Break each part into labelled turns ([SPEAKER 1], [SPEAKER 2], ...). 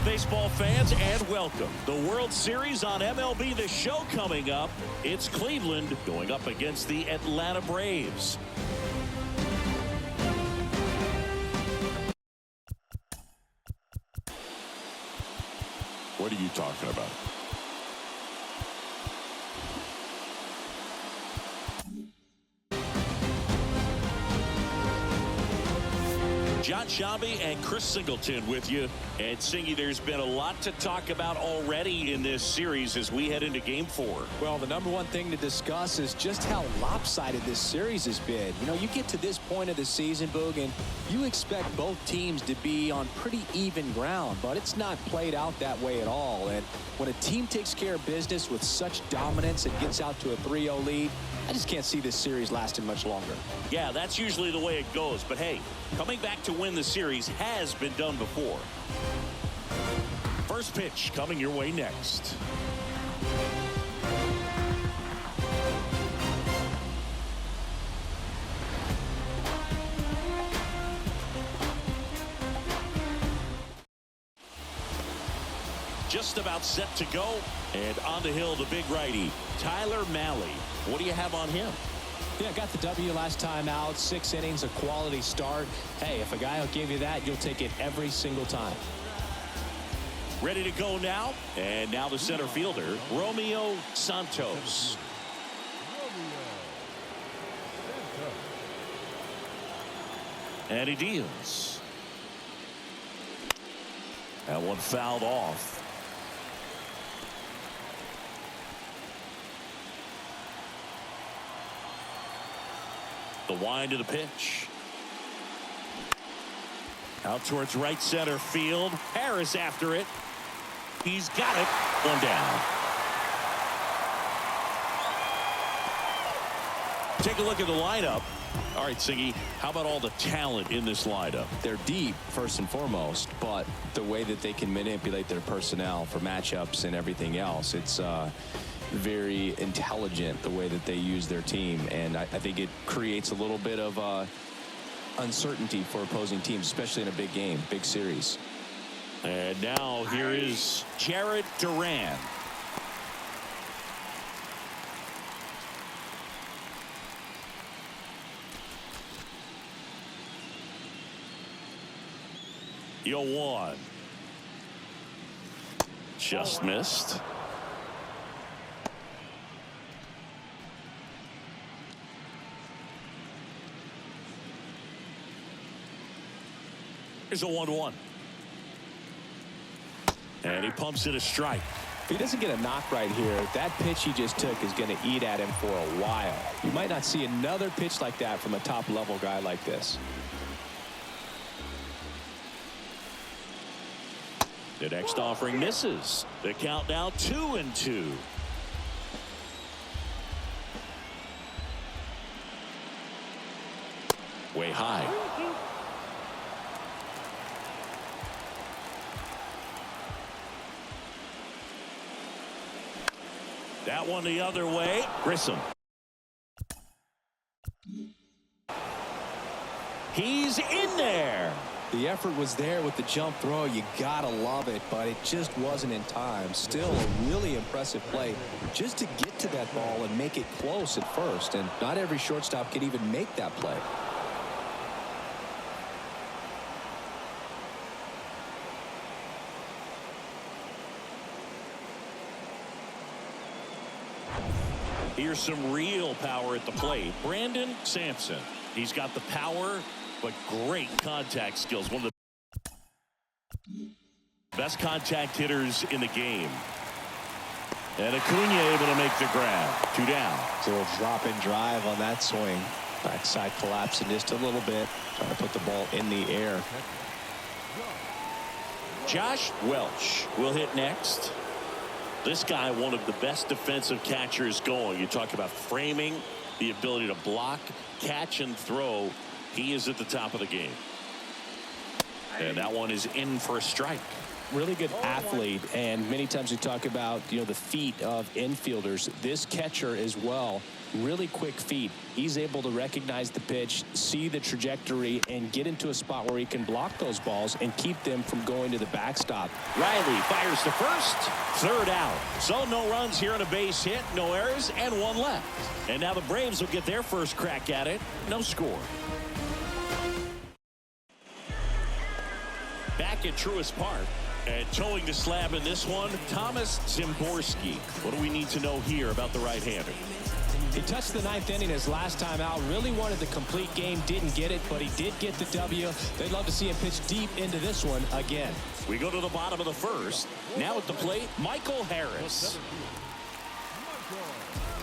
[SPEAKER 1] baseball fans, and welcome. The World Series on MLB The Show coming up. It's Cleveland going up against the Atlanta Braves. What are you talking about? Jon Sciambi and Chris Singleton with you. And Singy, there's been a lot to talk about already in this series as we head into Game 4.
[SPEAKER 2] Well, the number one thing to discuss is just how lopsided this series has been. You know, you get to this point of the season, Boog, and you expect both teams to be on pretty even ground, but it's not played out that way at all. And when a team takes care of business with such dominance and gets out to a 3-0 lead, I just can't see this series lasting much longer.
[SPEAKER 1] Yeah, that's usually the way it goes. But hey, coming back to win the series has been done before. First pitch coming your way next. Just about set to go. And on the hill, the big righty, Tyler Mahle. What do you have on him?
[SPEAKER 2] Yeah, got the W last time out. 6 innings, a quality start. Hey, if a guy will give you that, you'll take it every single time.
[SPEAKER 1] Ready to go now. And now the center fielder, Romeo Santos. And he deals. That one fouled off. The wind of the pitch. Out towards right center field. Harris after it. He's got it. One down. Take a look at the lineup. All right, Siggy, how about all the talent in this lineup?
[SPEAKER 2] They're deep, first and foremost, but the way that they can manipulate their personnel for matchups and everything else, it's very intelligent the way that they use their team, and I think it creates a little bit of uncertainty for opposing teams, especially in a big game, big series.
[SPEAKER 1] And now here is Jarren Duran. Yo, one. Just missed. Here's a 1-1. And he pumps it a strike.
[SPEAKER 2] If he doesn't get a knock right here, that pitch he just took is going to eat at him for a while. You might not see another pitch like that from a top-level guy like this.
[SPEAKER 1] The next offering misses. The count now 2-2. Way high. That one the other way. Grissom. He's in there.
[SPEAKER 2] The effort was there with the jump throw. You gotta love it, but it just wasn't in time. Still a really impressive play just to get to that ball and make it close at first, and not every shortstop can even make that play.
[SPEAKER 1] Here's some real power at the plate. Brandon Sampson. He's got the power, but great contact skills. One of the best contact hitters in the game. And Acuna able to make the grab. 2 down.
[SPEAKER 2] It's a little drop and drive on that swing. Backside collapsing just a little bit. Trying to put the ball in the air.
[SPEAKER 1] Josh Welch will hit next. This guy, one of the best defensive catchers going. You talk about framing, the ability to block, catch, and throw. He is at the top of the game. And that one is in for a strike.
[SPEAKER 2] really good athlete, and many times we talk about, the feet of infielders. This catcher as well, really quick feet. He's able to recognize the pitch, see the trajectory, and get into a spot where he can block those balls and keep them from going to the backstop.
[SPEAKER 1] Riley fires to first. Third out. So no runs here on a base hit, no errors, and one left. And now the Braves will get their first crack at it. No score. Back at Truist Park. And towing the slab in this one, Thomas Szymborski. What do we need to know here about the right-hander?
[SPEAKER 2] He touched the ninth inning his last time out. Really wanted the complete game. Didn't get it, but he did get the W. They'd love to see him pitch deep into this one again.
[SPEAKER 1] We go to the bottom of the first. Now at the plate, Michael Harris.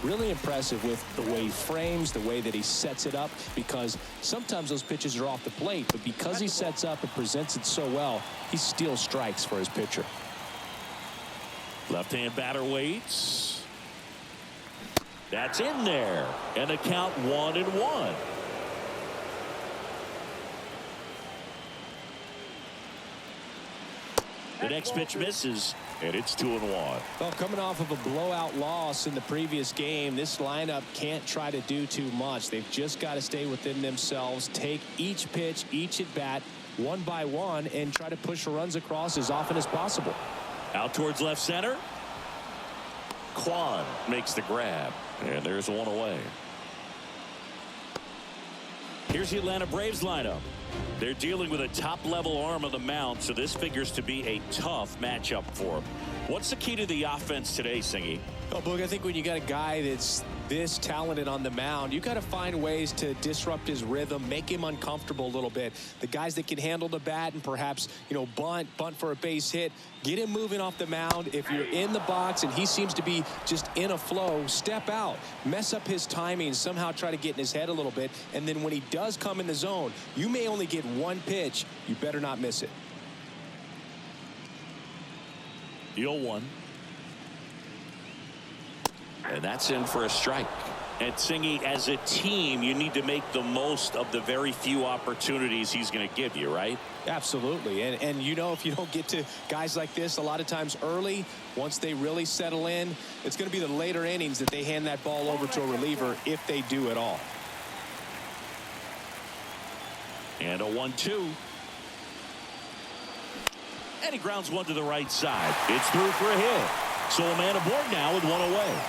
[SPEAKER 2] Really impressive with the way he frames, the way that he sets it up, because sometimes those pitches are off the plate, but because he sets up and presents it so well, he steals strikes for his pitcher.
[SPEAKER 1] Left-hand batter waits. That's in there. And the count 1-1. The next pitch misses, and it's 2-1.
[SPEAKER 2] Well, coming off of a blowout loss in the previous game, this lineup can't try to do too much. They've just got to stay within themselves, take each pitch, each at bat, one by one, and try to push runs across as often as possible.
[SPEAKER 1] Out towards left center. Kwan makes the grab, and there's one away. Here's the Atlanta Braves lineup. They're dealing with a top-level arm on the mound, so this figures to be a tough matchup for them. What's the key to the offense today, Singy?
[SPEAKER 2] Oh, Boog, I think when you got a guy that's this talented on the mound, you got to find ways to disrupt his rhythm, make him uncomfortable a little bit. The guys that can handle the bat and perhaps, bunt for a base hit, get him moving off the mound. If you're in the box and he seems to be just in a flow, step out, mess up his timing, somehow try to get in his head a little bit. And then when he does come in the zone, you may only get one pitch. You better not miss it.
[SPEAKER 1] The 0-1. And that's in for a strike. And Singy, as a team, you need to make the most of the very few opportunities he's going to give you, right?
[SPEAKER 2] Absolutely. And if you don't get to guys like this a lot of times early, once they really settle in, it's going to be the later innings that they hand that ball over to a reliever, if they do at all.
[SPEAKER 1] And a 1-2. And he grounds one to the right side. It's through for a hit. So a man aboard now with one away.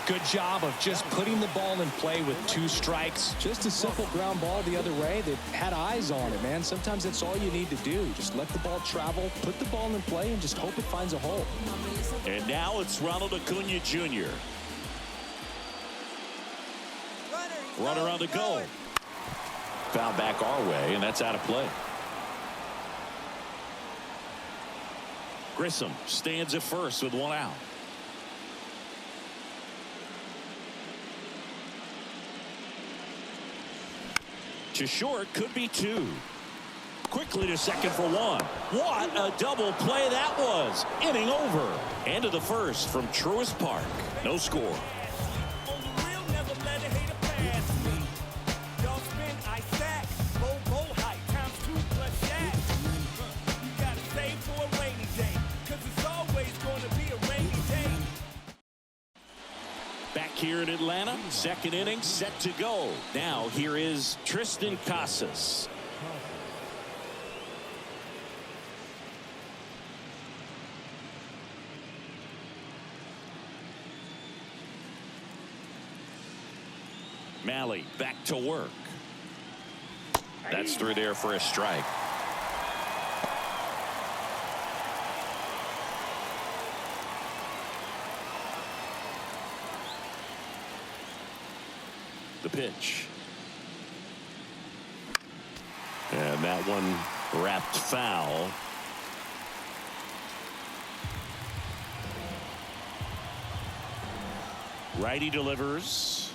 [SPEAKER 2] Good job of just putting the ball in play with 2 strikes. Just a simple ground ball the other way that had eyes on it, man. Sometimes that's all you need to do. Just let the ball travel, put the ball in play, and just hope it finds a hole.
[SPEAKER 1] And now it's Ronald Acuna Jr. Runner on the goal. Foul back our way, and that's out of play. Grissom stands at first with one out. To short, could be 2. Quickly to second for 1. What a double play that was. Inning over. End of the first from Truist Park. No score. Here in Atlanta, second inning set to go. Now here is Triston Casas. Malley back to work. That's through there for a strike. The pitch. And that one wrapped foul. Righty delivers.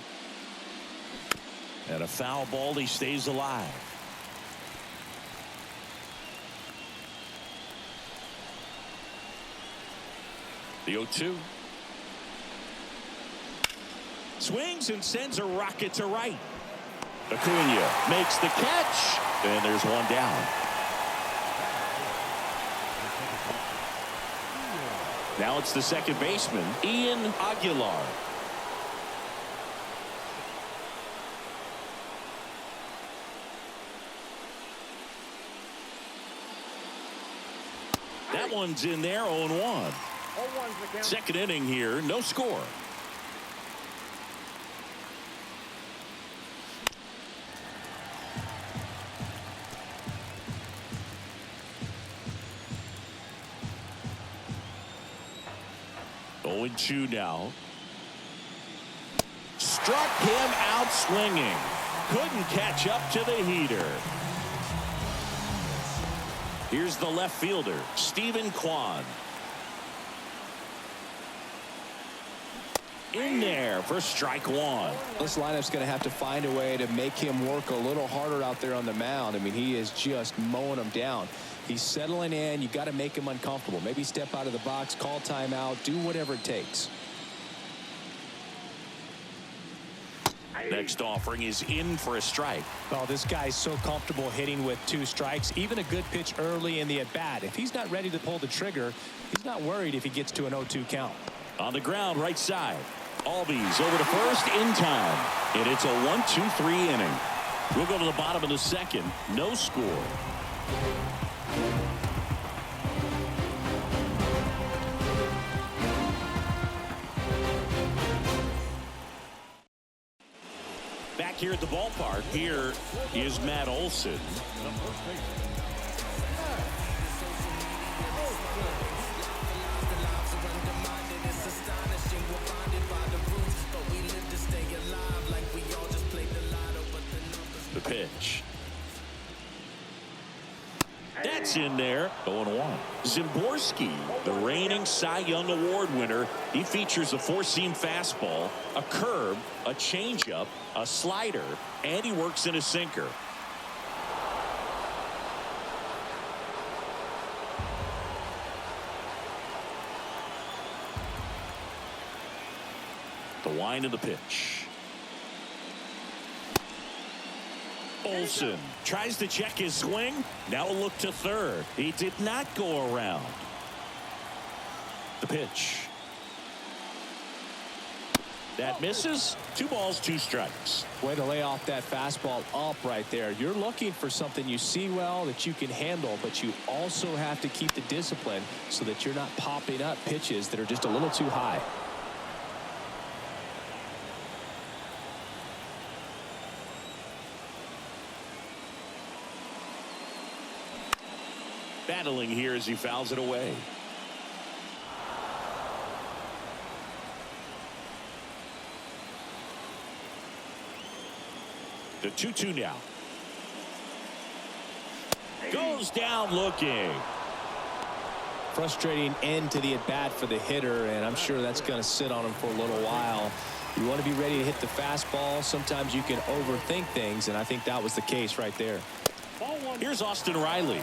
[SPEAKER 1] And a foul ball. He stays alive. The 0-2. Swings and sends a rocket to right. Acuna makes the catch, and there's one down. Now it's the second baseman, Ian Aguilar. That one's in there, 0-1. Second inning here, no score. Oh, 2 now. Struck him out swinging. Couldn't catch up to the heater. Here's the left fielder, Stephen Kwan. In there for strike one.
[SPEAKER 2] This lineup's going to have to find a way to make him work a little harder out there on the mound. I mean, he is just mowing them down. He's settling in. You got to make him uncomfortable. Maybe step out of the box, call timeout, do whatever it takes.
[SPEAKER 1] Next offering is in for a strike.
[SPEAKER 3] Well, this guy's so comfortable hitting with 2 strikes. Even a good pitch early in the at-bat. If he's not ready to pull the trigger, he's not worried if he gets to an 0-2 count.
[SPEAKER 1] On the ground, right side. Albies over to first in time. And it's a 1-2-3 inning. We'll go to the bottom of the second. No score. Back here at the ballpark, here is Matt Olson. The pitch. That's in there. 0-1. Szymborski, the reigning Cy Young Award winner. He features a 4-seam fastball, a curve, a changeup, a slider, and he works in a sinker. The wind of the pitch. Olson tries to check his swing. Now a look to third. He did not go around. The pitch. That misses. 2 balls, 2 strikes.
[SPEAKER 2] Way to lay off that fastball up right there. You're looking for something you see well that you can handle, but you also have to keep the discipline so that you're not popping up pitches that are just a little too high.
[SPEAKER 1] Battling here as he fouls it away. The 2-2 now. Goes down looking.
[SPEAKER 2] Frustrating end to the at-bat for the hitter, and I'm sure that's going to sit on him for a little while. You want to be ready to hit the fastball. Sometimes you can overthink things, and I think that was the case right there.
[SPEAKER 1] Here's Austin Riley.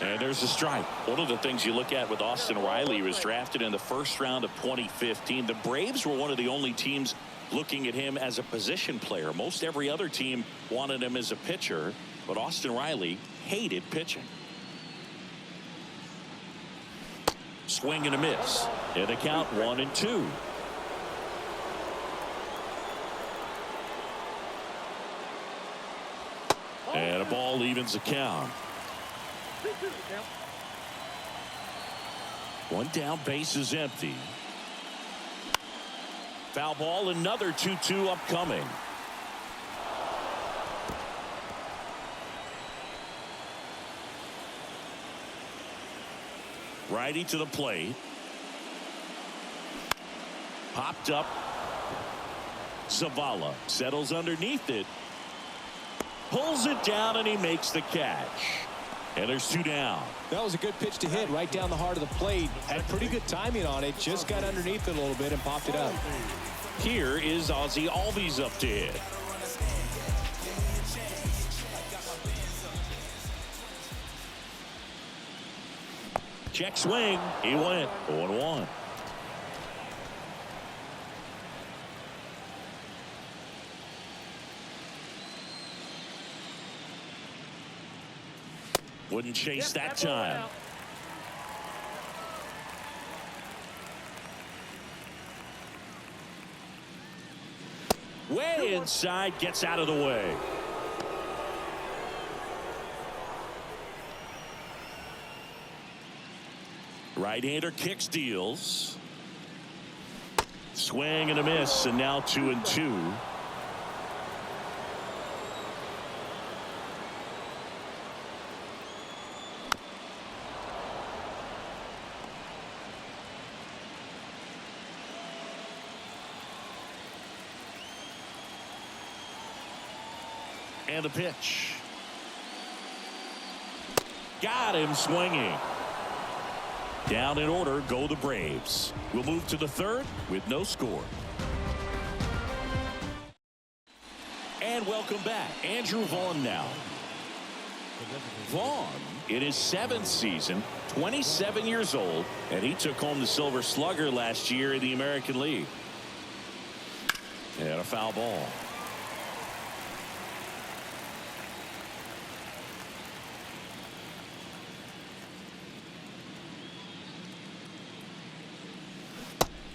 [SPEAKER 1] And there's a strike. One of the things you look at with Austin Riley, he was drafted in the first round of 2015. The Braves were one of the only teams looking at him as a position player. Most every other team wanted him as a pitcher, but Austin Riley hated pitching. Swing and a miss. And the count 1-2. And a ball evens the count. One down, base is empty. Foul ball, another 2-2 upcoming. Righty to the plate. Popped up. Zavala settles underneath it. Pulls it down and he makes the catch. And there's 2 down.
[SPEAKER 2] That was a good pitch to hit right down the heart of the plate. Had pretty good timing on it. Just got underneath it a little bit and popped it up.
[SPEAKER 1] Here is Ozzie Albies up to hit. Check swing. He went 0-1. Wouldn't chase that time. Way inside, gets out of the way. Right-hander kicks, deals. Swing and a miss, and now 2-2. And the pitch. Got him swinging. Down in order go the Braves. We'll move to the third with no score. And welcome back. Andrew Vaughn now. Vaughn, in his 7th season, 27 years old, and he took home the Silver Slugger last year in the American League. And a foul ball.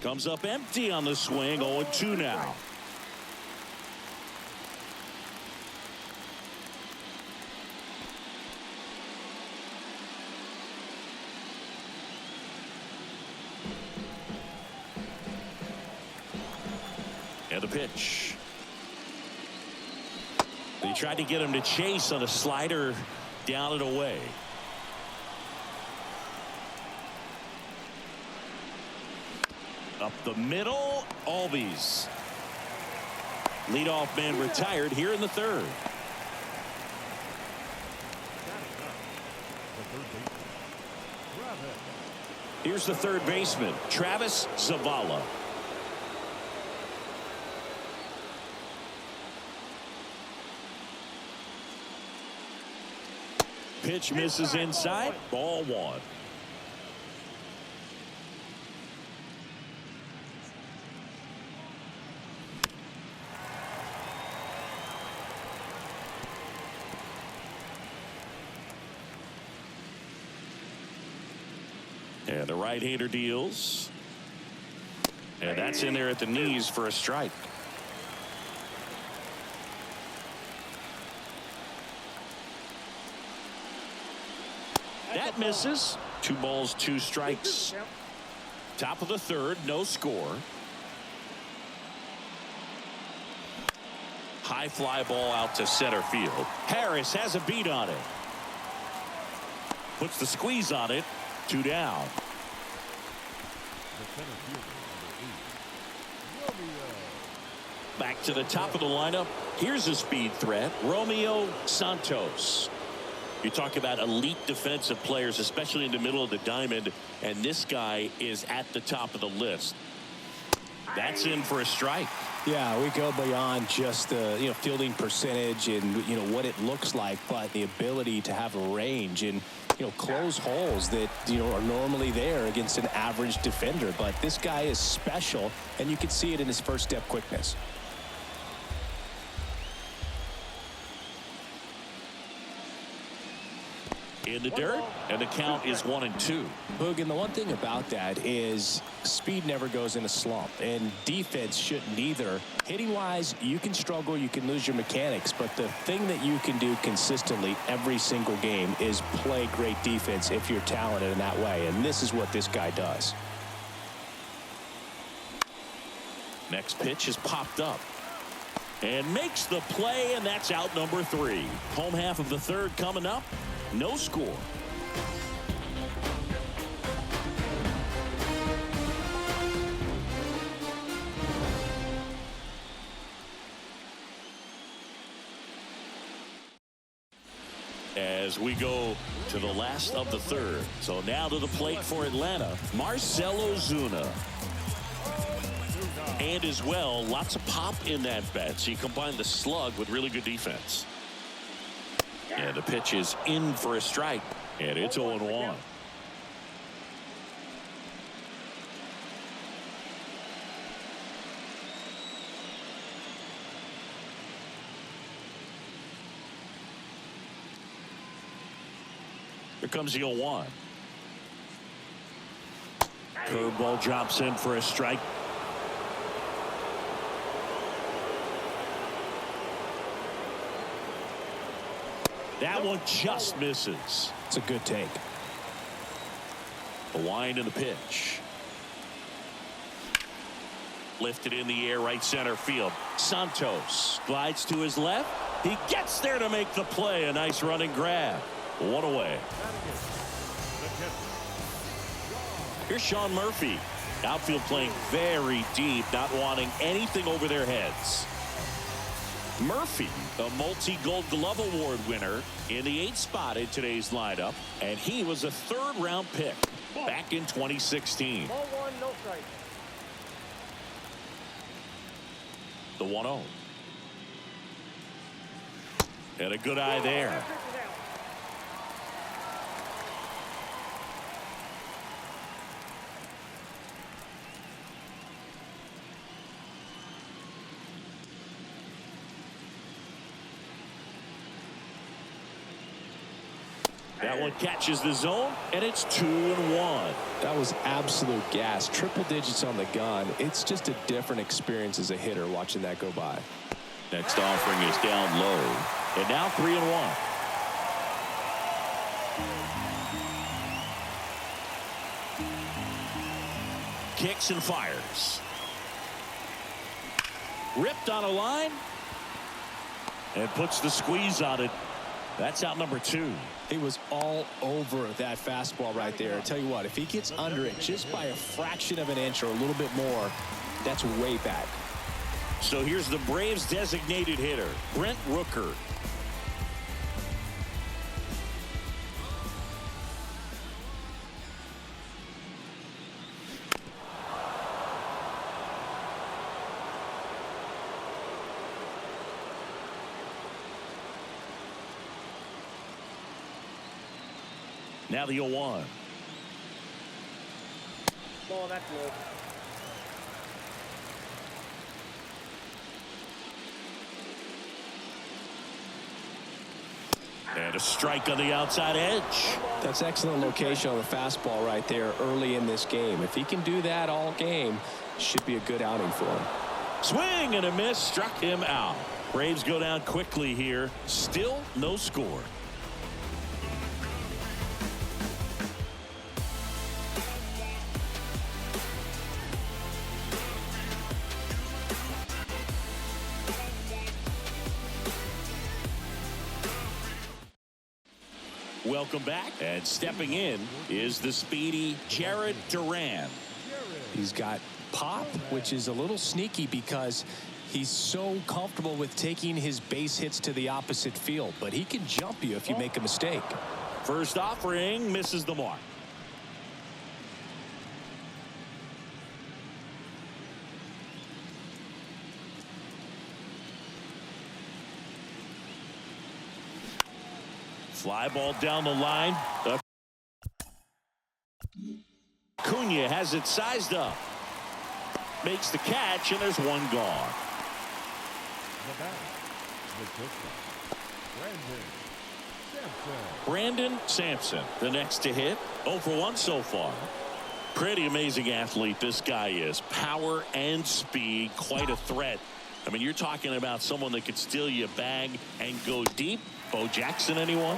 [SPEAKER 1] Comes up empty on the swing. 0-2 now. And the pitch. They tried to get him to chase on a slider down and away. Up the middle, Albies. Leadoff man retired here in the third. Here's the third baseman, Travis Zavala. Pitch misses inside, ball 1. And the right-hander deals. And that's in there at the knees for a strike. That misses. 2 balls, 2 strikes. Top of the third, no score. High fly ball out to center field. Harris has a beat on it. Puts the squeeze on it. 2 down. Back to the top of the lineup. Here's a speed threat, Romeo Santos. You talk about elite defensive players, especially in the middle of the diamond, and this guy is at the top of the list. That's in for a strike.
[SPEAKER 2] Yeah, we go beyond just the fielding percentage and what it looks like, but the ability to have a range and close holes that are normally there against an average defender. But this guy is special, and you can see it in his first step quickness.
[SPEAKER 1] In the dirt, and the count is 1-2.
[SPEAKER 2] Boog, and the one thing about that is speed never goes in a slump, and defense shouldn't either. Hitting wise, you can struggle, you can lose your mechanics, but the thing that you can do consistently every single game is play great defense if you're talented in that way, and this is what this guy does.
[SPEAKER 1] Next pitch is popped up and makes the play, and that's out number 3. Home half of the third coming up. No score. As we go to the last of the third. So now to the plate for Atlanta, Marcell Ozuna. And as well, lots of pop in that bat. So you combine the slug with really good defense. And the pitch is in for a strike, and it's 0-1. Here comes the 0-1. Curveball drops in for a strike. That one just misses.
[SPEAKER 3] It's a good take.
[SPEAKER 1] The wind and the pitch. Lifted in the air, right center field. Santos glides to his left. He gets there to make the play. A nice running grab. One away. Here's Sean Murphy. Outfield playing very deep, not wanting anything over their heads. Murphy, a multi-Gold Glove Award winner, in the 8th spot in today's lineup, and he was a 3rd-round pick back in 2016.
[SPEAKER 4] Ball 1, no strike.
[SPEAKER 1] The 1-0. And a good eye there. That one catches the zone, and it's 2-1.
[SPEAKER 2] That was absolute gas. Triple digits on the gun. It's just a different experience as a hitter watching that go by.
[SPEAKER 1] Next offering is down low, and now 3-1. Kicks and fires. Ripped on a line, and puts the squeeze on it. That's out number 2.
[SPEAKER 2] He was all over that fastball right there. I tell you what, if he gets under it just by a fraction of an inch or a little bit more, that's way back.
[SPEAKER 1] So here's the Braves designated hitter, Brent Rooker. Now the 0-1.
[SPEAKER 4] Ball, that's low.
[SPEAKER 1] And a strike on the outside edge.
[SPEAKER 2] That's excellent location on the fastball right there early in this game. If he can do that all game, should be a good outing for him.
[SPEAKER 1] Swing and a miss, struck him out. Braves go down quickly here. Still no score. Welcome back, and stepping in is the speedy Jarred Duran.
[SPEAKER 2] He's got pop, which is a little sneaky because he's so comfortable with taking his base hits to the opposite field, but he can jump you if you make a mistake.
[SPEAKER 1] First offering misses the mark. Fly ball down the line. Cunha has it sized up. Makes the catch, and there's one gone. Brandon Sampson, the next to hit. 0 for 1 so far. Pretty amazing athlete this guy is. Power and speed, quite a threat. I mean, you're talking about someone that could steal you a bag and go deep. Bo Jackson, anyone?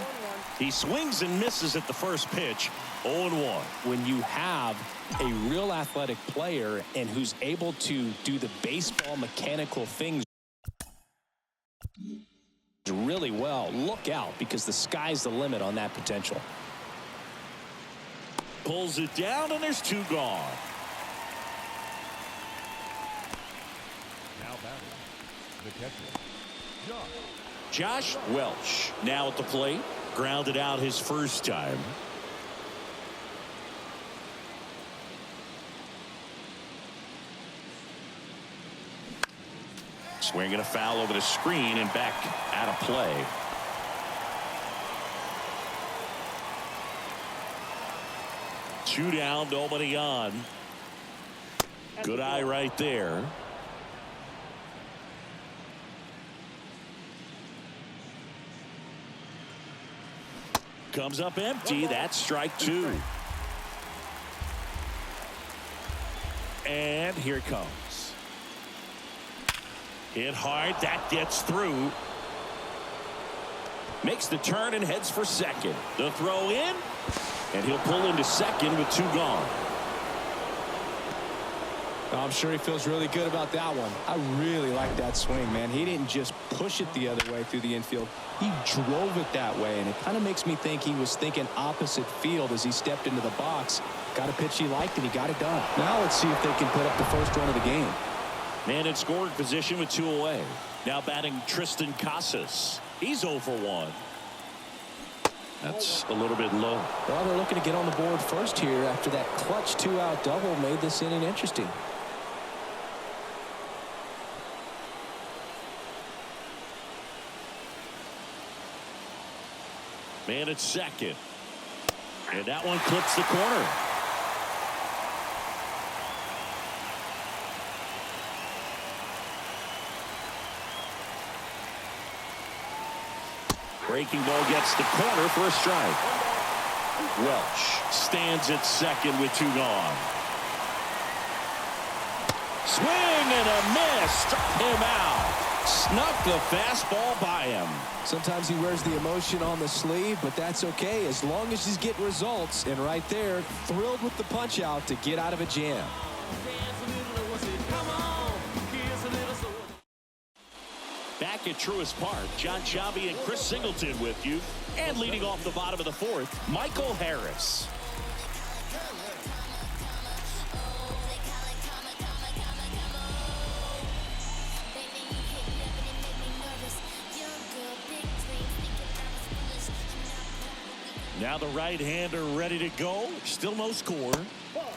[SPEAKER 1] He swings and misses at the first pitch. 0-1.
[SPEAKER 2] When you have a real athletic player and who's able to do the baseball mechanical things really well, look out, because the sky's the limit on that potential.
[SPEAKER 1] Pulls it down, and there's 2 gone.
[SPEAKER 5] Now batting, the catcher,
[SPEAKER 1] Josh Welch now at the plate. Grounded out his first time. Swinging a foul over the screen and back out of play. Two down, nobody on. Good eye right there. Comes up empty. That's strike two. And here it comes. Hit hard. That gets through. Makes the turn and heads for second. The throw in. And he'll pull into second with two gone.
[SPEAKER 2] I'm sure he feels really good about that one. I really like that swing, man. He didn't just push it the other way through the infield. He drove it that way, and it kind of makes me think he was thinking opposite field as he stepped into the box. Got a pitch he liked, and he got it done. Now let's see if they can put up the first run of the game.
[SPEAKER 1] Man in scoring position with two away. Now batting Tristan Casas. He's 0 for 1. That's a little bit low.
[SPEAKER 2] Well, they're looking to get on the board first here after that clutch 2-out double made this inning interesting.
[SPEAKER 1] Man at second. And that one clips the corner. Breaking ball gets the corner for a strike. Welch stands at second with two gone. Swing and a miss. Struck him out. Snuck the fastball by him.
[SPEAKER 2] Sometimes he wears the emotion on the sleeve, but that's okay as long as he's getting results. And right there, thrilled with the punch out to get out of a jam.
[SPEAKER 1] Back at Truist Park, John Chavi and Chris Singleton with you. And leading off the bottom of the fourth, Michael Harris. Now the right-hander ready to go. Still no score.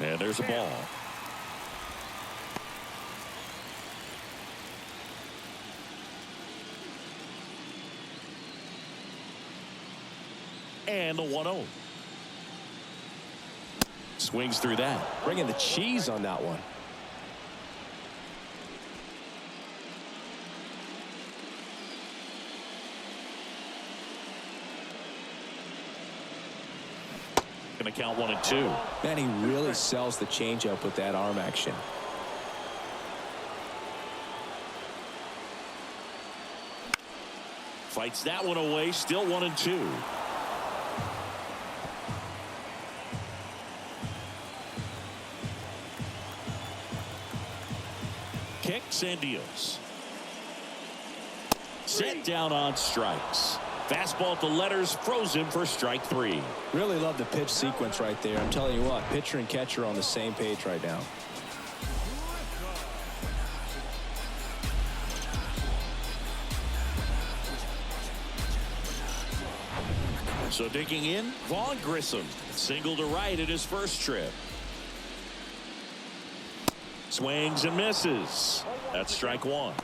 [SPEAKER 1] And there's a ball. And the 1-0. Swings through that.
[SPEAKER 2] Bringing the cheese on that one.
[SPEAKER 1] Going to count 1-2.
[SPEAKER 2] Man, he really sells the changeup with that arm action.
[SPEAKER 1] Fights that one away. Still 1-2. Kicks and deals. Set down on strikes. Fastball at the letters, frozen for strike three.
[SPEAKER 2] Really love the pitch sequence right there. I'm telling you what, pitcher and catcher are on the same page right now.
[SPEAKER 1] So digging in, Vaughn Grissom. Single to right at his first trip. Swings and misses. That's strike one.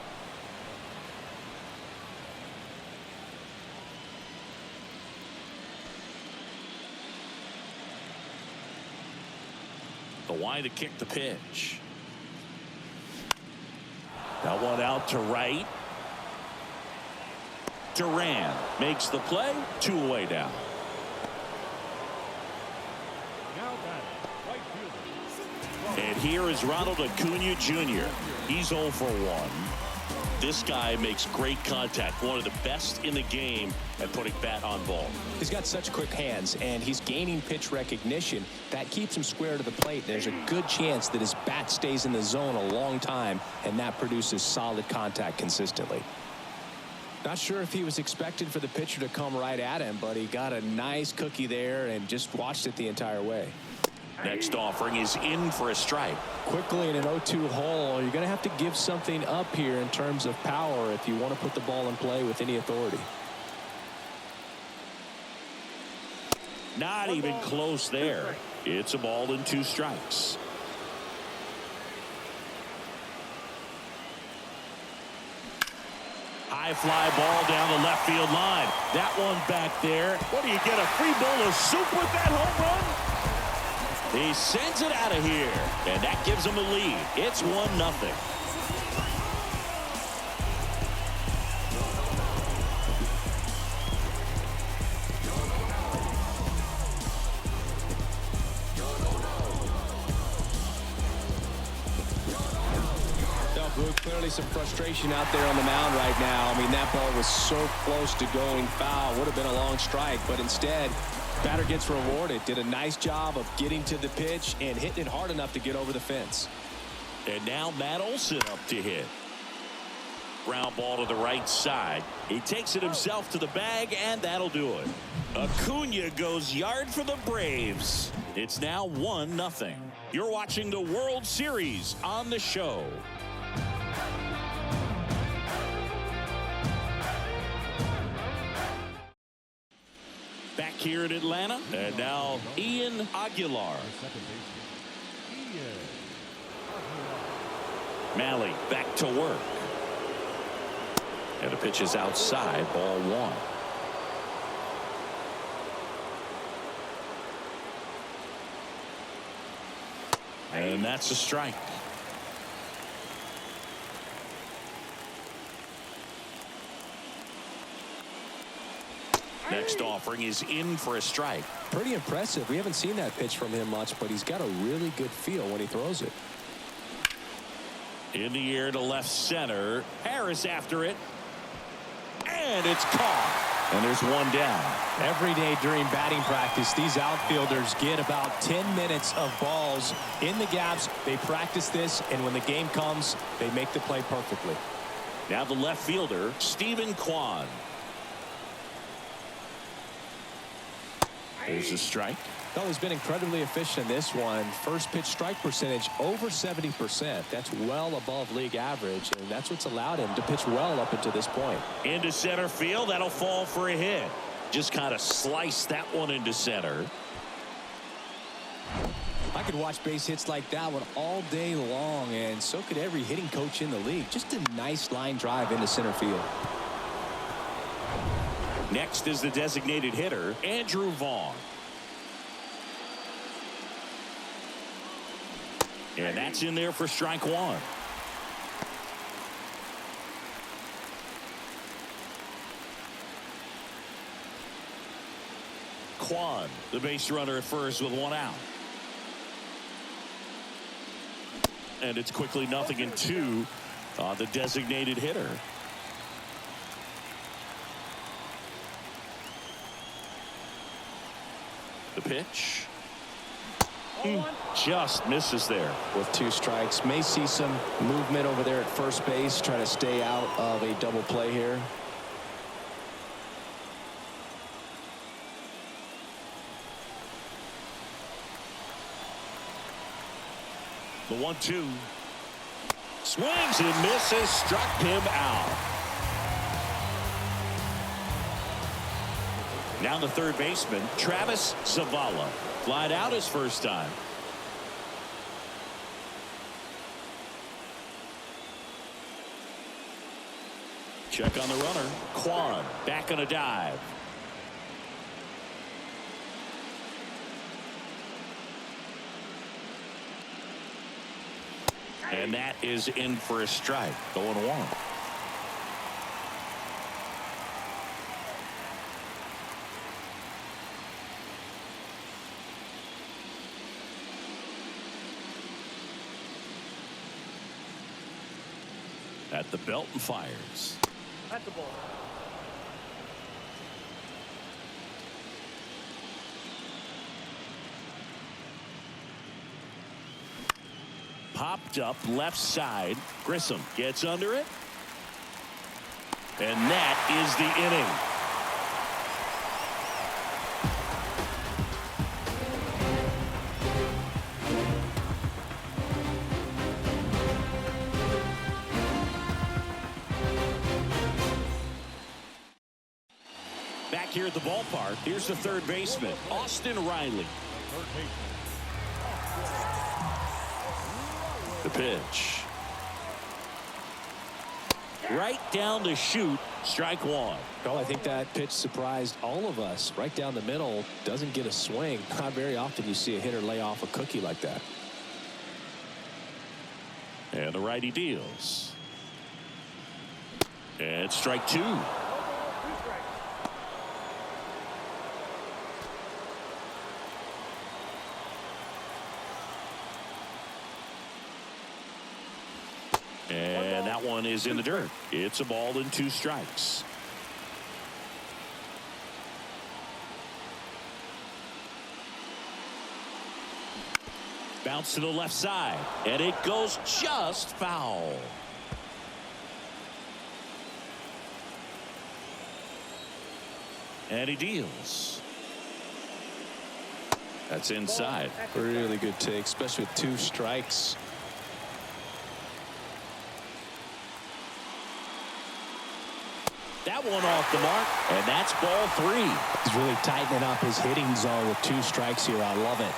[SPEAKER 1] The wind to kick the pitch. That one out to right. Duran makes the play. Two away down.
[SPEAKER 5] Now batting, right fielder.
[SPEAKER 1] And here is Ronald Acuna Jr. He's 0 for 1. This guy makes great contact. One of the best in the game at putting bat on ball.
[SPEAKER 2] He's got such quick hands, and he's gaining pitch recognition. That keeps him square to the plate. There's a good chance that his bat stays in the zone a long time, and that produces solid contact consistently. Not sure if he was expected for the pitcher to come right at him, but he got a nice cookie there and just watched it the entire way.
[SPEAKER 1] Next offering is in for a strike.
[SPEAKER 2] Quickly in an 0-2 hole, you're going to have to give something up here in terms of power if you want to put the ball in play with any authority.
[SPEAKER 1] Not even close there. It's a ball and 2 strikes. High fly ball down the left field line. That one back there. What do you get, a free bowl of soup with that home run? He sends it out of here, and that gives him a lead. It's 1-0.
[SPEAKER 2] Clearly some frustration out there on the mound right now. I mean, that ball was so close to going foul. Would have been a long strike, but instead, batter gets rewarded. Did a nice job of getting to the pitch and hitting it hard enough to get over the fence.
[SPEAKER 1] And now Matt Olson up to hit. Ground ball to the right side. He takes it himself to the bag, and that'll do it. Acuna goes yard for the Braves. It's now 1-0. You're watching the World Series on the show. Back here in Atlanta, and now Ian Aguilar. Malley back to work. And the pitch is outside, ball 1. And that's a strike. Next offering is in for a strike.
[SPEAKER 2] Pretty impressive. We haven't seen that pitch from him much, but he's got a really good feel when he throws it.
[SPEAKER 1] In the air to left center. Harris after it. And it's caught. And there's one down.
[SPEAKER 3] Every day during batting practice, these outfielders get about 10 minutes of balls in the gaps. They practice this, and when the game comes, they make the play perfectly.
[SPEAKER 1] Now the left fielder, Stephen Kwan. There's a strike.
[SPEAKER 2] Well, he's been incredibly efficient in this one. First pitch strike percentage over 70%. That's well above league average, and that's what's allowed him to pitch well up until this point.
[SPEAKER 1] Into center field. That'll fall for a hit. Just kind of sliced that one into center.
[SPEAKER 2] I could watch base hits like that one all day long, and so could every hitting coach in the league. Just a nice line drive into center field.
[SPEAKER 1] Next is the designated hitter, Andrew Vaughn. And that's in there for strike 1. Kwan, the base runner at first with 1 out. And it's quickly 0-2 on the designated hitter. The pitch. Just misses there.
[SPEAKER 2] With 2 strikes, may see some movement over there at first base, trying to stay out of a double play here.
[SPEAKER 1] The 1-2. Swings and misses, struck him out. Now the third baseman, Travis Zavala. Flied out his first time. Check on the runner. Kwan back on a dive. And that is in for a strike. 0-1. At the belt and fires.
[SPEAKER 4] At the ball.
[SPEAKER 1] Popped up left side. Grissom gets under it. And that is the inning. Back here at the ballpark, here's the third baseman, Austin Riley. The pitch. Right down the chute, strike 1.
[SPEAKER 2] Well, I think that pitch surprised all of us. Right down the middle, doesn't get a swing. Not very often you see a hitter lay off a cookie like that.
[SPEAKER 1] And the righty deals. And strike 2. And that one is in the dirt. It's a ball and 2 strikes. Bounce to the left side, and it goes just foul. And he deals. That's inside.
[SPEAKER 2] Really good take, especially with 2 strikes.
[SPEAKER 1] That one off the mark, and that's ball 3.
[SPEAKER 3] He's really tightening up his hitting zone with 2 strikes here. I love it.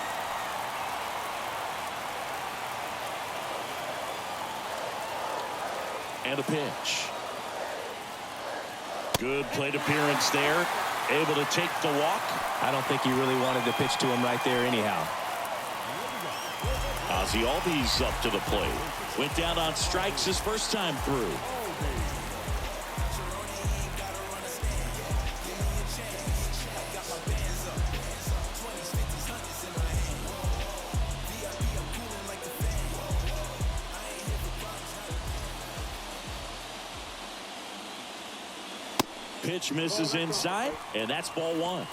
[SPEAKER 1] And a pitch. Good plate appearance there. Able to take the walk.
[SPEAKER 3] I don't think he really wanted to pitch to him right there anyhow.
[SPEAKER 1] Ozzie Albies up to the plate. Went down on strikes his first time through. Pitch misses inside, and that's ball 1.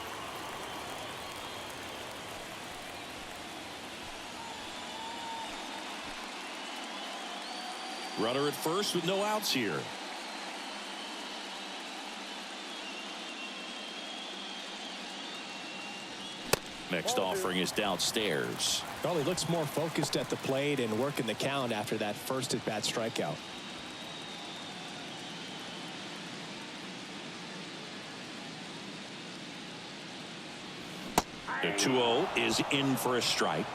[SPEAKER 1] Runner at first with no outs here. Next offering is downstairs.
[SPEAKER 3] Well, he looks more focused at the plate and working the count after that first at-bat strikeout.
[SPEAKER 1] The 2-0 is in for a strike.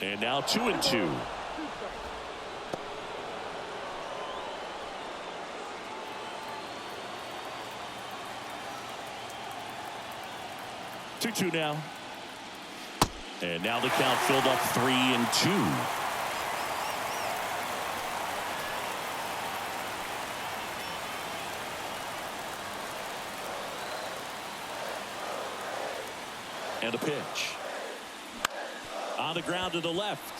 [SPEAKER 1] And now 2-2. Two now. And now the count filled up 3-2. And a pitch. On the ground to the left.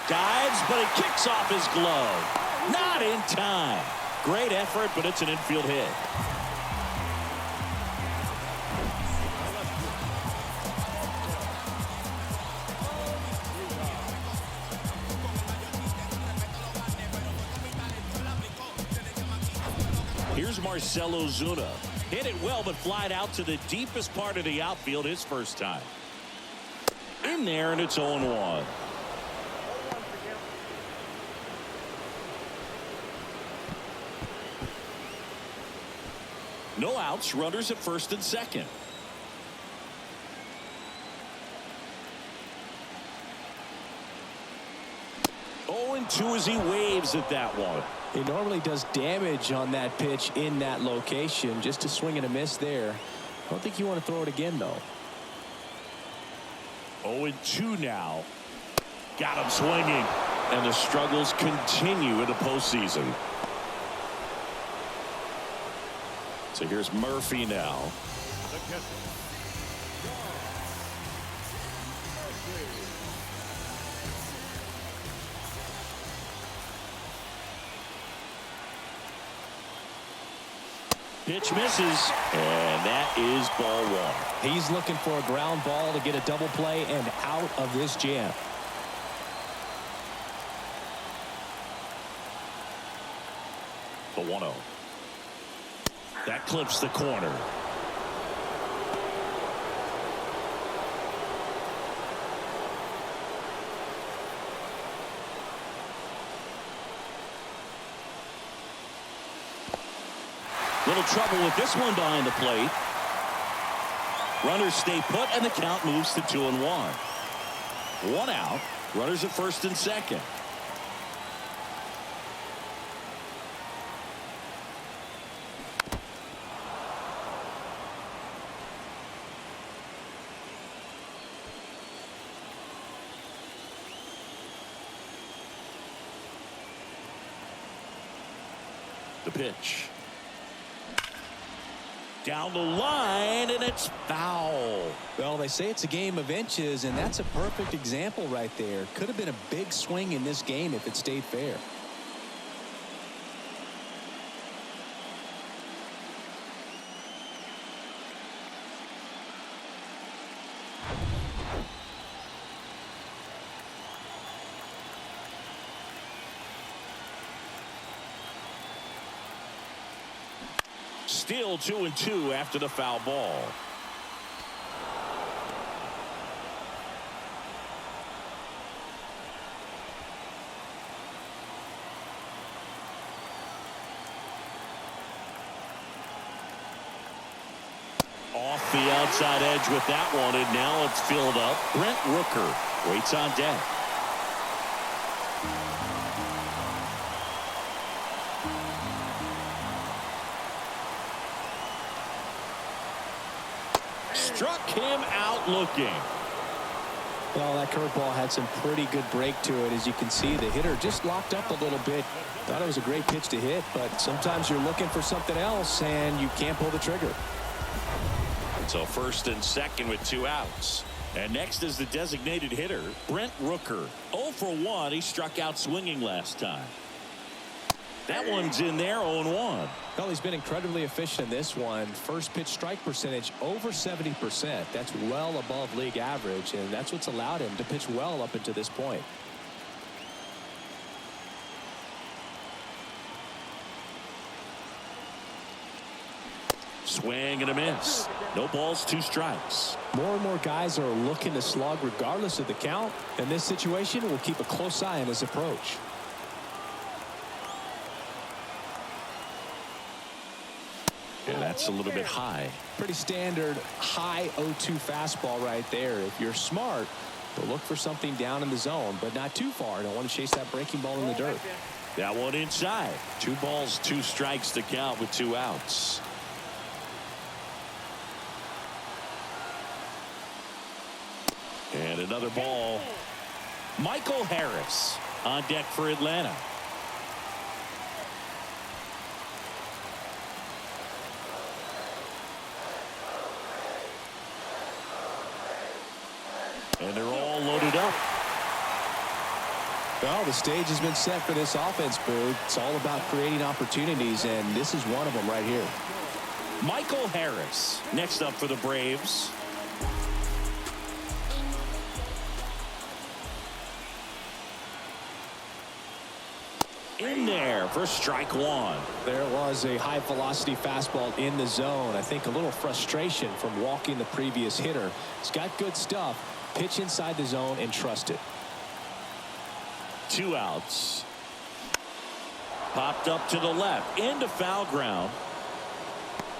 [SPEAKER 1] Dives, but it kicks off his glove. Not in time. Great effort, but it's an infield hit. Here's Marcell Ozuna. Hit it well, but flied out to the deepest part of the outfield his first time. In there, and it's 0-1. No outs, runners at first and second. Oh, and 2 as he waves at that one.
[SPEAKER 2] He normally does damage on that pitch in that location. Just a swing and a miss there. I don't think you want to throw it again, though.
[SPEAKER 1] 0-2 now. Got him swinging. And the struggles continue in the postseason. So here's Murphy now.
[SPEAKER 5] The catcher.
[SPEAKER 1] Pitch misses, and that is ball 1.
[SPEAKER 3] He's looking for a ground ball to get a double play and out of this jam.
[SPEAKER 1] The 1-0. That clips the corner. Little trouble with this one behind the plate. Runners stay put, and the count moves to 2-1. 1 out. Runners at first and second. The pitch. Down the line, and it's foul.
[SPEAKER 2] Well, they say it's a game of inches, and that's a perfect example right there. Could have been a big swing in this game if it stayed fair.
[SPEAKER 1] Still 2-2 after the foul ball. Off the outside edge with that one, and now it's filled up. Brent Rooker waits on deck. Struck him out looking.
[SPEAKER 2] Well, that curveball had some pretty good break to it. As you can see, the hitter just locked up a little bit. Thought it was a great pitch to hit, but sometimes you're looking for something else, and you can't pull the trigger.
[SPEAKER 1] So first and second with 2 outs. And next is the designated hitter, Brent Rooker. 0 for 1. He struck out swinging last time. That one's in there, 0-1.
[SPEAKER 2] Well, he's been incredibly efficient in this one. First pitch strike percentage over 70%. That's well above league average, and that's what's allowed him to pitch well up until this point.
[SPEAKER 1] Swing and a miss. No balls, 2 strikes.
[SPEAKER 2] More and more guys are looking to slug regardless of the count. In this situation, we'll keep a close eye on his approach.
[SPEAKER 1] Yeah, that's a little bit high.
[SPEAKER 2] Pretty standard high 0-2 fastball right there. If you're smart, we'll look for something down in the zone, but not too far. Don't want to chase that breaking ball in the dirt.
[SPEAKER 1] That one inside. 2 balls, 2 strikes to count with 2 outs. And another ball. Michael Harris on deck for Atlanta. And they're all loaded up.
[SPEAKER 2] Well, the stage has been set for this offense, Boog. It's all about creating opportunities, and this is one of them right here.
[SPEAKER 1] Michael Harris next up for the Braves. In there for strike 1.
[SPEAKER 2] There was a high velocity fastball in the zone. I think a little frustration from walking the previous hitter. He's got good stuff. Pitch inside the zone and trust it.
[SPEAKER 1] 2 outs. Popped up to the left into foul ground.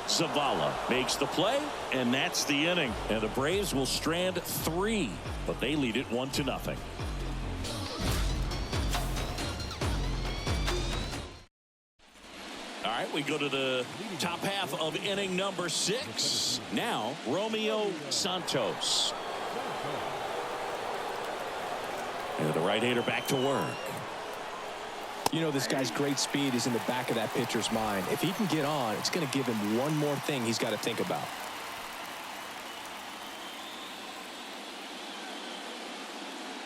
[SPEAKER 1] Zavala makes the play, and that's the inning. And the Braves will strand 3, but they lead it 1-0. All right, we go to the top half of inning number 6. Now, Romeo Santos. And the right-hander back to work.
[SPEAKER 2] You know, this guy's great speed is in the back of that pitcher's mind. If he can get on, it's going to give him one more thing he's got to think about.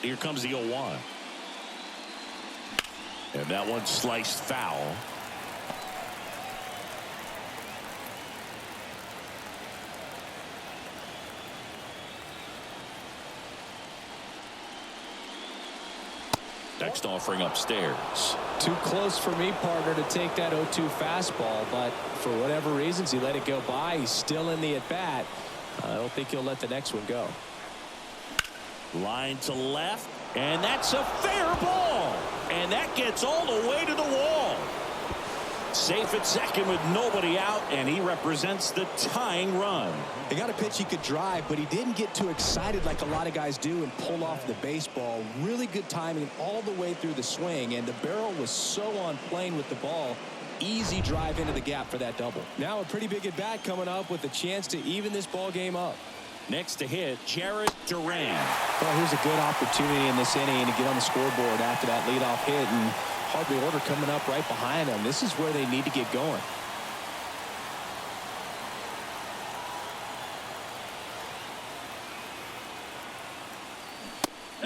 [SPEAKER 1] Here comes the 0-1. And that one sliced foul. Next offering upstairs.
[SPEAKER 2] Too close for me, partner, to take that 0-2 fastball, but for whatever reasons he let it go by. He's still in the at-bat. I don't think he'll let the next one go.
[SPEAKER 1] Line to left, and that's a fair ball, and that gets all the way to the wall. Safe at second with nobody out, and he represents the tying run.
[SPEAKER 2] He got a pitch he could drive, but he didn't get too excited like a lot of guys do and pull off the baseball. Really good timing all the way through the swing, and the barrel was so on plane with the ball. Easy drive into the gap for that double. Now a pretty big at bat coming up with a chance to even this ball game up.
[SPEAKER 1] Next to hit, Jarred Duran.
[SPEAKER 2] Well, here's a good opportunity in this inning to get on the scoreboard after that leadoff hit, and hardly order coming up right behind them. This is where they need to get going.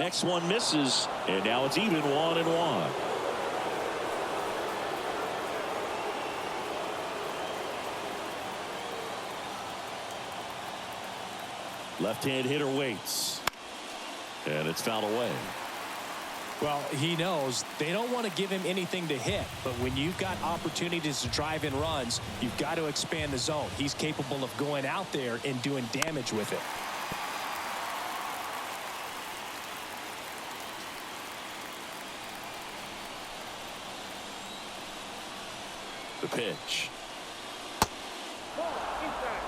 [SPEAKER 1] Next one misses, and now it's even 1-1. Left-hand hitter waits, and it's fouled away.
[SPEAKER 3] Well, he knows they don't want to give him anything to hit, but when you've got opportunities to drive in runs, you've got to expand the zone. He's capable of going out there and doing damage with it.
[SPEAKER 1] The pitch.
[SPEAKER 4] Ball, inside.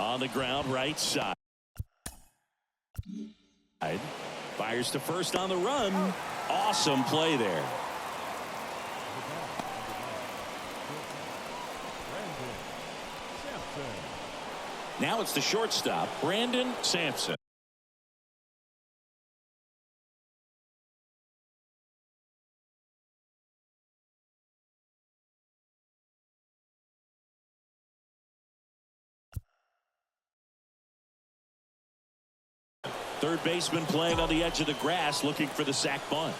[SPEAKER 1] On the ground, right side. Fires to first on the run. Awesome play there.
[SPEAKER 5] Brandon Sampson.
[SPEAKER 1] Now it's the shortstop, Brandon Sampson. Third baseman playing on the edge of the grass, looking for the sac bunt.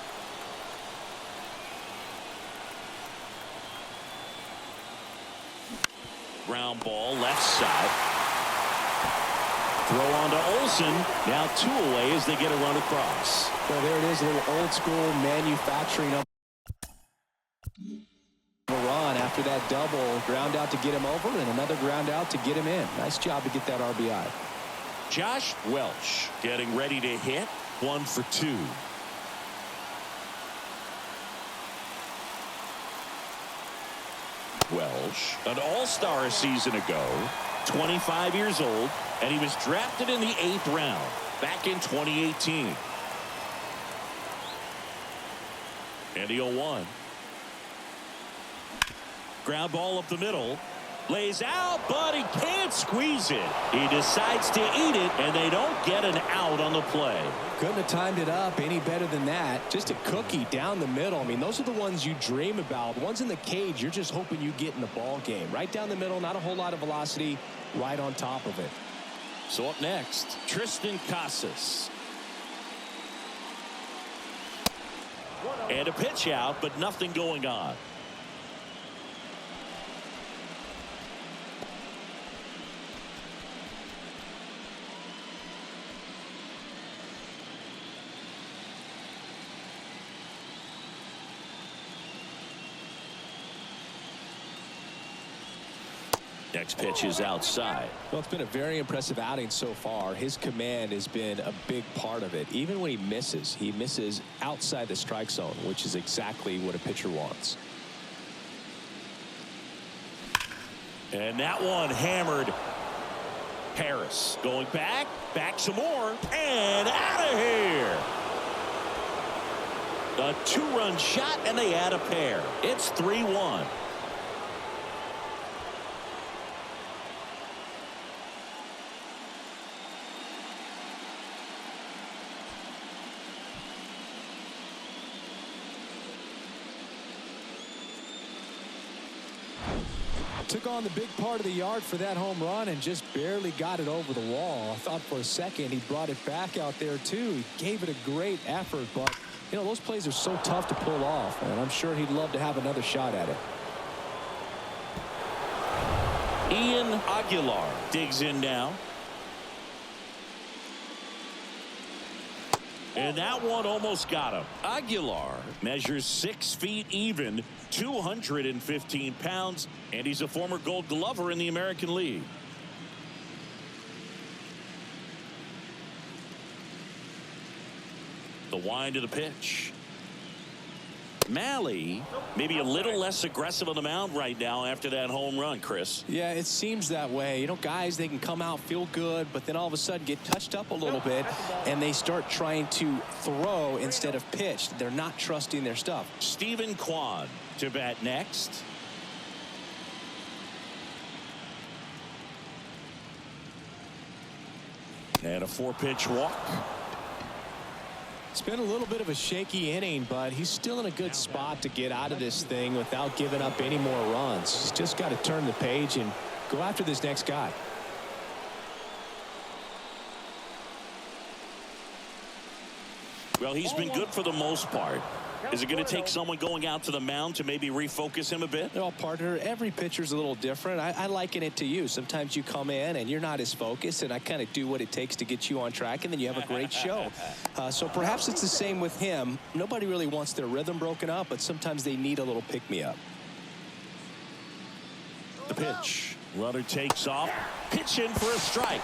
[SPEAKER 1] Ground ball, left side. Throw on to Olsen. Now 2 away as they get a run across.
[SPEAKER 2] Well, there it is, a little old school manufacturing of a run after that double. Ground out to get him over, and another ground out to get him in. Nice job to get that RBI.
[SPEAKER 1] Josh Welch getting ready to hit. 1 for 2. Welch, an all-star a season ago, 25 years old, and he was drafted in the 8th round back in 2018. And the 0-1. Ground ball up the middle. Lays out, but he can't squeeze it. He decides to eat it, and they don't get an out on the play.
[SPEAKER 2] Couldn't have timed it up any better than that. Just a cookie down the middle. I mean, those are the ones you dream about. The ones in the cage, you're just hoping you get in the ball game. Right down the middle, not a whole lot of velocity, right on top of it.
[SPEAKER 1] So up next, Triston Casas. And a pitch out, but nothing going on. Next pitch is outside.
[SPEAKER 2] Well, it's been a very impressive outing so far. His command has been a big part of it. Even when he misses outside the strike zone, which is exactly what a pitcher wants.
[SPEAKER 1] And that one hammered. Harris going back some more, and out of here. A 2-run shot, and they add a pair. It's 3-1.
[SPEAKER 2] Took on the big part of the yard for that home run and just barely got it over the wall. I thought for a second he brought it back out there too. He gave it a great effort, but you know, those plays are so tough to pull off, and I'm sure he'd love to have another shot at it.
[SPEAKER 1] Ian Aguilar digs in now. And that one almost got him. Aguilar measures 6 feet even, 215 pounds, and he's a former Gold Glover in the American League. The wind of the pitch. Malley maybe a little less aggressive on the mound right now after that home run, Chris.
[SPEAKER 2] Yeah, it seems that way. You know, guys, they can come out, feel good, but then all of a sudden get touched up a little bit, and they start trying to throw instead of pitch. They're not trusting their stuff.
[SPEAKER 1] Stephen Kwan to bat next. And a 4-pitch walk.
[SPEAKER 2] It's been a little bit of a shaky inning, but he's still in a good spot to get out of this thing without giving up any more runs. He's just got to turn the page and go after this next guy.
[SPEAKER 1] Well, he's been good for the most part. Is it going to take someone going out to the mound to maybe refocus him a bit?
[SPEAKER 2] Well, partner, every pitcher's a little different. I liken it to you. Sometimes you come in and you're not as focused, and I kind of do what it takes to get you on track, and then you have a great show. So perhaps it's the same with him. Nobody really wants their rhythm broken up, but sometimes they need a little pick-me-up.
[SPEAKER 1] The pitch. Runner takes off. Pitch in for a strike.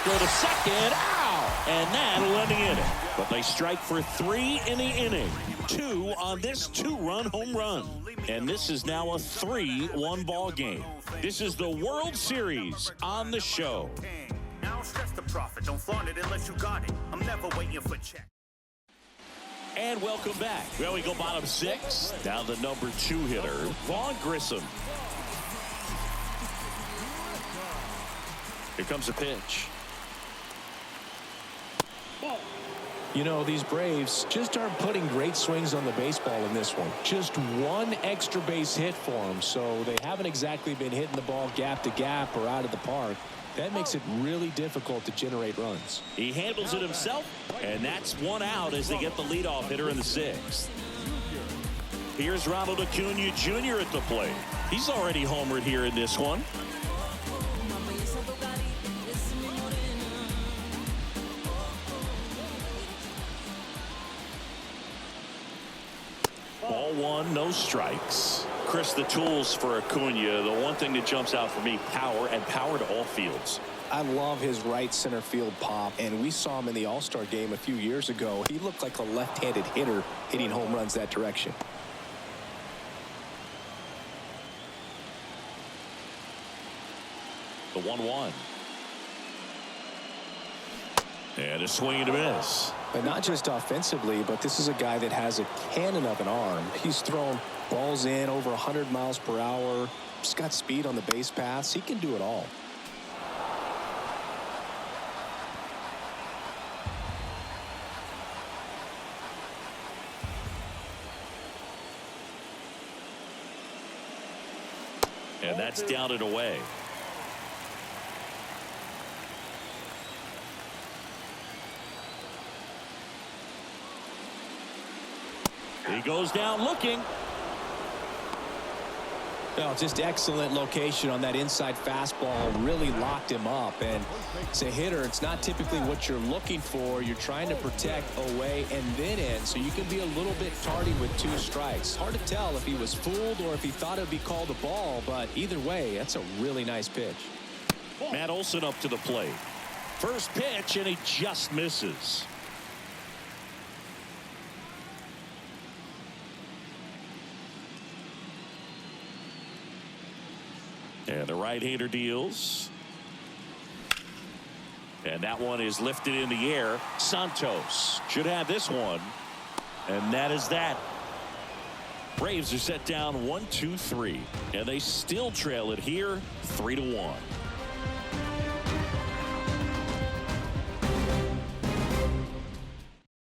[SPEAKER 1] Go to second. Ow! And that'll end the inning. But they strike for 3 in the inning. 2 on this 2-run home run. And this is now a 3-1 ball game. This is the World Series on the show.
[SPEAKER 6] Now stress the profit. Don't flaunt it unless you got it. I'm never waiting for check.
[SPEAKER 1] And welcome back. Well, we go bottom 6. Down the number 2 hitter, Vaughn Grissom. Here comes a pitch.
[SPEAKER 2] You know, these Braves just aren't putting great swings on the baseball in this one. Just one extra base hit for them, so they haven't exactly been hitting the ball gap to gap or out of the park. That makes it really difficult to generate runs.
[SPEAKER 1] He handles it himself, and that's 1 out as they get the leadoff hitter in the 6th. Here's Ronald Acuna Jr. at the plate. He's already homered here in this one. Ball 1, no strikes. Chris, the tools for Acuna, the one thing that jumps out for me, power, and power to all fields.
[SPEAKER 2] I love his right center field pop, and we saw him in the All-Star game a few years ago. He looked like a left-handed hitter hitting home runs that direction.
[SPEAKER 1] The 1-1. And a swing and a miss.
[SPEAKER 2] But not just offensively, but this is a guy that has a cannon of an arm. He's thrown balls in over 100 miles per hour. He's got speed on the base paths. He can do it all.
[SPEAKER 1] And that's down and away. He goes down looking.
[SPEAKER 2] Well, just excellent location on that inside fastball. Really locked him up. And as a hitter, it's not typically what you're looking for. You're trying to protect away and then in, so you can be a little bit tardy with 2 strikes. Hard to tell if he was fooled or if he thought it would be called a ball, but either way, that's a really nice pitch.
[SPEAKER 1] Matt Olson up to the plate. First pitch, and he just misses. And the right-hander deals. And that one is lifted in the air. Santos should have this one. And that is that. Braves are set down 1-2-3. And they still trail it here 3-1.